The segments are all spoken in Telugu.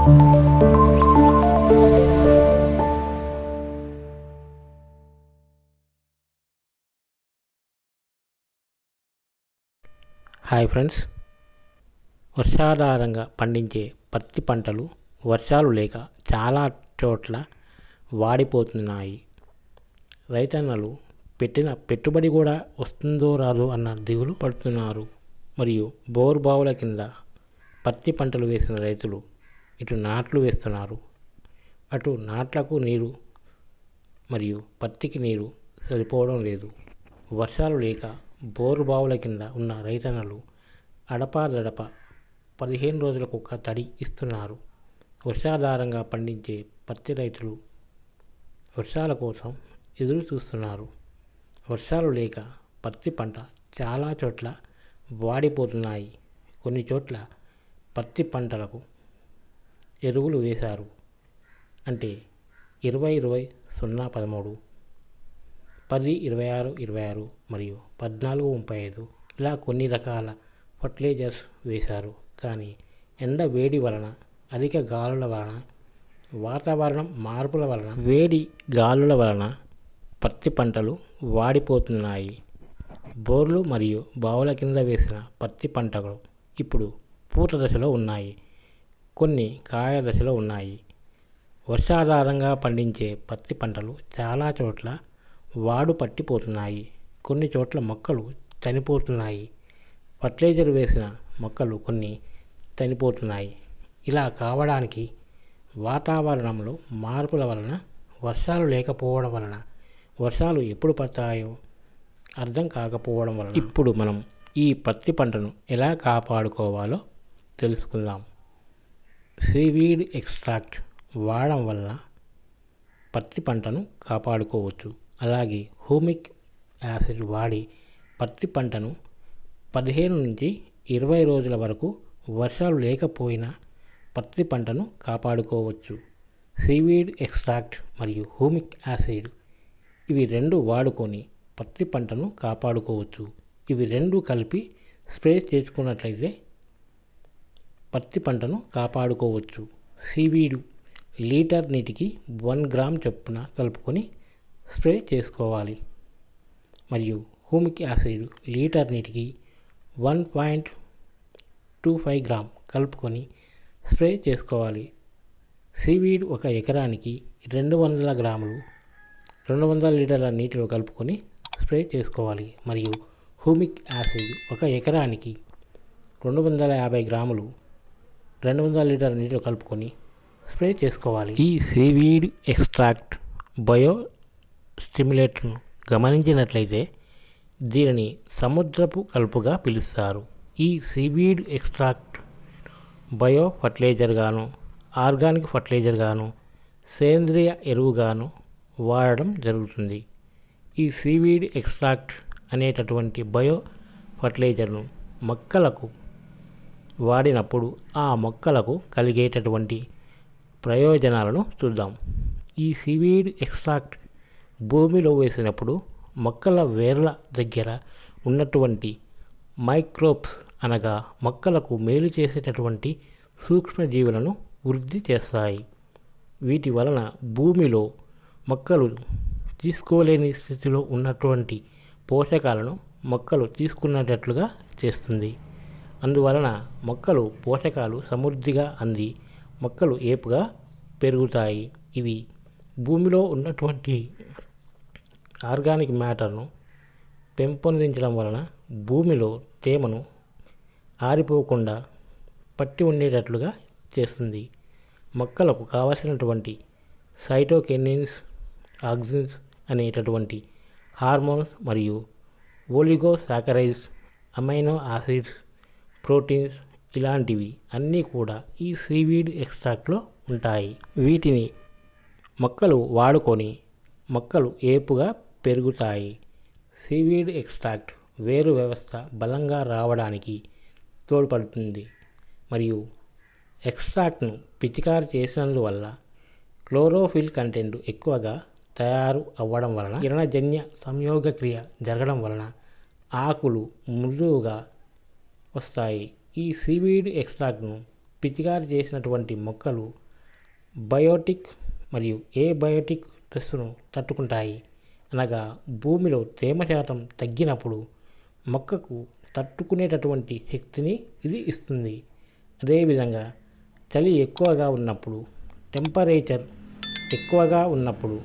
హాయ్ ఫ్రెండ్స్, వర్షాధారంగా పండించే పత్తి పంటలు వర్షాలు లేక చాలా చోట్ల వాడిపోతున్నాయి. రైతన్నలు పెట్టిన పెట్టుబడి కూడా వస్తుందో రాదో అన్న దిగులు పడుతున్నారు. మరియు బోరు బావుల కింద పత్తి పంటలు వేసిన రైతులు ఇటు నాట్లు వేస్తున్నారు. అటు నాట్లకు నీరు మరియు పత్తికి నీరు సరిపోవడం లేదు. వర్షాలు లేక బోరు బావుల కింద ఉన్న రైతన్నలు అడపాదడప 15 రోజులకు ఒక తడి ఇస్తున్నారు. వర్షాధారంగా పండించే పత్తి రైతులు వర్షాల కోసం ఎదురు చూస్తున్నారు. వర్షాలు లేక పత్తి పంట చాలా చోట్ల వాడిపోతున్నాయి. కొన్ని చోట్ల పత్తి పంటలకు ఎరువులు వేశారు. అంటే 20-20-0-13, 10-26-26 మరియు 14-35 ఇలా కొన్ని రకాల ఫర్టిలైజర్స్ వేశారు. కానీ ఎండ వేడి వలన, అధిక గాలుల వలన, వాతావరణం మార్పుల వలన, వేడి గాలుల వలన పత్తి పంటలు వాడిపోతున్నాయి. బోర్లు మరియు బావుల కింద వేసిన పత్తి పంటలు ఇప్పుడు పూత దశలో ఉన్నాయి. కొన్ని కాయ దశలో ఉన్నాయి. వర్షాధారంగా పండించే పత్తి పంటలు చాలా చోట్ల వాడు పట్టిపోతున్నాయి. కొన్ని చోట్ల మొక్కలు చనిపోతున్నాయి. ఫర్టిలైజర్ వేసిన మొక్కలు కొన్ని చనిపోతున్నాయి. ఇలా కావడానికి వాతావరణంలో మార్పుల వలన, వర్షాలు లేకపోవడం వలన, వర్షాలు ఎప్పుడు పడతాయో అర్థం కాకపోవడం వలన. ఇప్పుడు మనం ఈ పత్తి పంటను ఎలా కాపాడుకోవాలో తెలుసుకుందాం. సీవీడ్ ఎక్స్ట్రాక్ట్ వాడడం వలన పత్తి పంటను కాపాడుకోవచ్చు. అలాగే హ్యూమిక్ యాసిడ్ వాడి పత్తి పంటను 15-20 రోజుల వరకు వర్షాలు లేకపోయినా పత్తి పంటను కాపాడుకోవచ్చు. సీవీడ్ ఎక్స్ట్రాక్ట్ మరియు హ్యూమిక్ యాసిడ్ ఇవి రెండు వాడుకొని పత్తి పంటను కాపాడుకోవచ్చు. ఇవి రెండు కలిపి స్ప్రే చేసుకున్నట్లయితే పత్తి పంటను కాపాడుకోవచ్చు. సీవీడ్ లీటర్ నీటికి 1 గ్రామ్ చొప్పున కలుపుకొని స్ప్రే చేసుకోవాలి. మరియు హ్యూమిక్ యాసిడ్ లీటర్ నీటికి 1.25 గ్రామ్ కలుపుకొని స్ప్రే చేసుకోవాలి. సీవీడ్ 1 ఎకరానికి 200 గ్రాములు 200 లీటర్ల నీటిలో కలుపుకొని స్ప్రే చేసుకోవాలి. మరియు హ్యూమిక్ యాసిడ్ 1 ఎకరానికి 250 గ్రాములు 200 లీటర్ల నీటిలో కలుపుకొని స్ప్రే చేసుకోవాలి. ఈ సీవీడ్ ఎక్స్ట్రాక్ట్ బయో స్టిమ్యులేట్ను గమనించినట్లయితే దీనిని సముద్రపు కలుపుగా పిలుస్తారు. ఈ సీవీడ్ ఎక్స్ట్రాక్ట్ బయో ఫర్టిలైజర్ గాను, ఆర్గానిక్ ఫర్టిలైజర్ గాను, సేంద్రియ ఎరువుగాను వాడడం జరుగుతుంది. ఈ సీవీడ్ ఎక్స్ట్రాక్ట్ అనేటటువంటి బయో ఫర్టిలైజర్ను మొక్కలకు వాడినప్పుడు ఆ మొక్కలకు కలిగేటటువంటి ప్రయోజనాలను చూద్దాం. ఈ సీవీడ్ ఎక్స్ట్రాక్ట్ భూమిలో వేసినప్పుడు మొక్కల వేర్ల దగ్గర ఉన్నటువంటి మైక్రోబ్స్ అనగా మొక్కలకు మేలు చేసేటటువంటి సూక్ష్మజీవులను వృద్ధి చేస్తాయి. వీటి వలన భూమిలో మొక్కలు తీసుకోలేని స్థితిలో ఉన్నటువంటి పోషకాలను మొక్కలు తీసుకునేటట్లుగా చేస్తుంది. అందువలన మొక్కలు పోషకాలు సమృద్ధిగా అంది మొక్కలు ఏపుగా పెరుగుతాయి. ఇవి భూమిలో ఉన్నటువంటి ఆర్గానిక్ మ్యాటర్ను పెంపొందించడం వలన భూమిలో తేమను ఆరిపోకుండా పట్టి ఉండేటట్లుగా చేస్తుంది. మొక్కలకు కావలసినటువంటి సైటోకినిన్స్, ఆక్సిన్స్ అనేటటువంటి హార్మోన్స్ మరియు ఓలిగోసాకరైడ్స్, అమైనో యాసిడ్స్, ప్రోటీన్స్ ఇలాంటివి అన్నీ కూడా ఈ సీవీడ్ ఎక్స్ట్రాక్ట్లో ఉంటాయి. వీటిని మొక్కలు వాడుకొని మొక్కలు ఏపుగా పెరుగుతాయి. సీవీడ్ ఎక్స్ట్రాక్ట్ వేరు వ్యవస్థ బలంగా రావడానికి తోడ్పడుతుంది. మరియు ఎక్స్ట్రాక్ట్ను పిచికారి చేసినందువల్ల క్లోరోఫిల్ కంటెంట్ ఎక్కువగా తయారు అవ్వడం వలన, కిరణజన్య సంయోగక్రియ జరగడం వలన ఆకులు మృదువుగా వస్తాయి. ఈ సీవీడ్ ఎక్స్ట్రాక్ట్ను పిచికారి చేసినటువంటి మొక్కలు బయోటిక్ మరియు ఏబయోటిక్ స్ట్రెస్ను తట్టుకుంటాయి. అనగా భూమిలో తేమ శాతం తగ్గినప్పుడు మొక్కకు తట్టుకునేటటువంటి శక్తిని ఇది ఇస్తుంది. అదేవిధంగా చలి ఎక్కువగా ఉన్నప్పుడు, టెంపరేచర్ ఎక్కువగా ఉన్నప్పుడు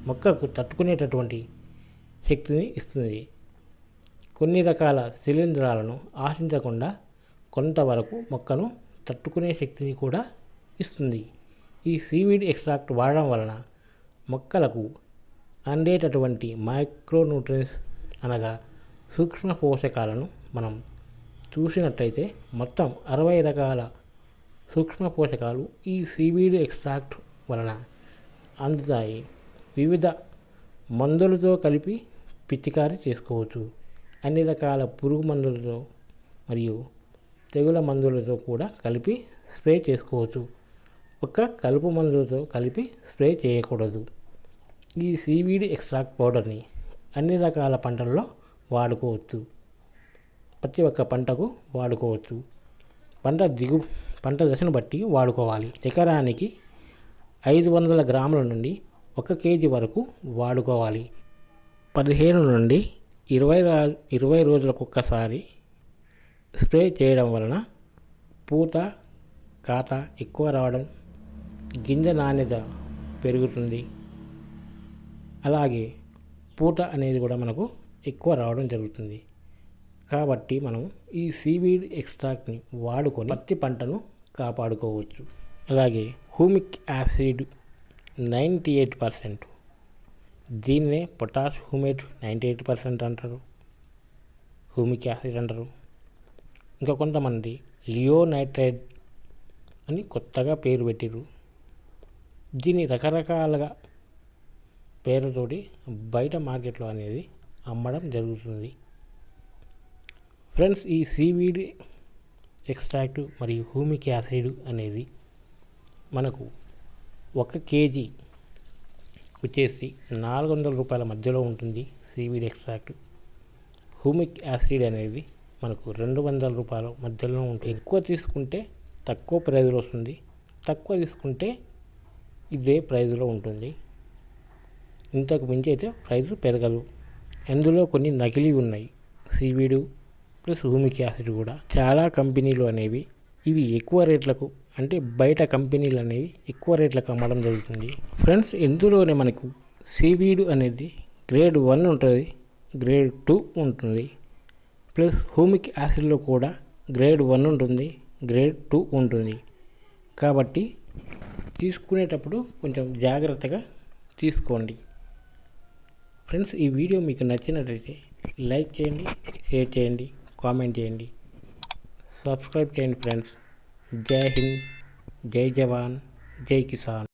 మొక్కకు తట్టుకునేటటువంటి శక్తిని ఇస్తుంది. కొన్ని రకాల శిలీంధ్రాలను ఆశించకుండా కొంతవరకు మొక్కను తట్టుకునే శక్తిని కూడా ఇస్తుంది. ఈ సీవీడ్ ఎక్స్ట్రాక్ట్ వాడడం వలన మొక్కలకు అందేటటువంటి మైక్రోన్యూట్రియన్స్ అనగా సూక్ష్మ పోషకాలను మనం చూసినట్లయితే మొత్తం 60 రకాల సూక్ష్మ పోషకాలు ఈ సీవీడ్ ఎక్స్ట్రాక్ట్ వలన అందుతాయి. వివిధ మందులతో కలిపి పిచికారీ చేసుకోవచ్చు. అన్ని రకాల పురుగు మందులతో మరియు తెగుల మందులతో కూడా కలిపి స్ప్రే చేసుకోవచ్చు. ఒక కలుపు మందులతో కలిపి స్ప్రే చేయకూడదు. ఈ సీవీడ్ ఎక్స్ట్రాక్ట్ పౌడర్ని అన్ని రకాల పంటల్లో వాడుకోవచ్చు. ప్రతి ఒక్క పంటకు వాడుకోవచ్చు. పంట దశను బట్టి వాడుకోవాలి. ఎకరానికి 500 గ్రాముల నుండి 1 కేజీ వరకు వాడుకోవాలి. 15 నుండి 20 రోజులకు ఒక్కసారి స్ప్రే చేయడం వలన పూత కాత ఎక్కువ రావడం, గింజ నాణ్యత పెరుగుతుంది. అలాగే పూత అనేది కూడా మనకు ఎక్కువ రావడం జరుగుతుంది. కాబట్టి మనం ఈ సీవీడ్ ఎక్స్ట్రాక్ట్ని వాడుకొని పత్తి పంటను కాపాడుకోవచ్చు. అలాగే హ్యూమిక్ యాసిడ్ 98%, దీన్నే పొటాష్ హ్యూమేట్ 98% అంటారు, హ్యూమిక్ యాసిడ్ అంటారు. ఇంకా కొంతమంది లియోనైట్రైడ్ అని కొత్తగా పేరు పెట్టిరు. దీన్ని రకరకాలుగా పేరుతోటి బయట మార్కెట్లో అనేది అమ్మడం జరుగుతుంది. ఫ్రెండ్స్, ఈ సీవీడ్ ఎక్స్ట్రాక్ట్ మరియు హ్యూమిక్ యాసిడ్ అనేది మనకు 1 కేజీ వచ్చేసి 400 రూపాయల మధ్యలో ఉంటుంది. సీవీడ్ ఎక్స్ట్రాక్ట్, హ్యూమిక్ యాసిడ్ అనేది మనకు 200 రూపాయల మధ్యలో ఉంటుంది. ఎక్కువ తీసుకుంటే తక్కువ ప్రైజ్లో వస్తుంది, తక్కువ తీసుకుంటే ఇదే ప్రైజ్లో ఉంటుంది. ఇంతకు మించి అయితే ప్రైజ్ పెరగదు. ఇందులో కొన్ని నకిలీ ఉన్నాయి. సీవీడు ప్లస్ హ్యూమిక్ యాసిడ్ కూడా చాలా కంపెనీలు అనేవి ఇవి ఎక్కువ రేట్లకు, అంటే బయట కంపెనీలు అనేవి ఎక్కువ రేట్లకు అమ్మడం జరుగుతుంది. ఫ్రెండ్స్, ఇందులోనే మనకు సీవీడ్ అనేది గ్రేడ్ 1 ఉంటుంది, గ్రేడ్ 2 ఉంటుంది. ప్లస్ హ్యూమిక్ యాసిడ్లో కూడా గ్రేడ్ 1 ఉంటుంది, గ్రేడ్ 2 ఉంటుంది. కాబట్టి తీసుకునేటప్పుడు కొంచెం జాగ్రత్తగా తీసుకోండి. ఫ్రెండ్స్, ఈ వీడియో మీకు నచ్చినట్లయితే లైక్ చేయండి, షేర్ చేయండి, కామెంట్ చేయండి, సబ్స్క్రైబ్ చేయండి. ఫ్రెండ్స్, జై హింద్, జై జవాన్, జై కిసాన్.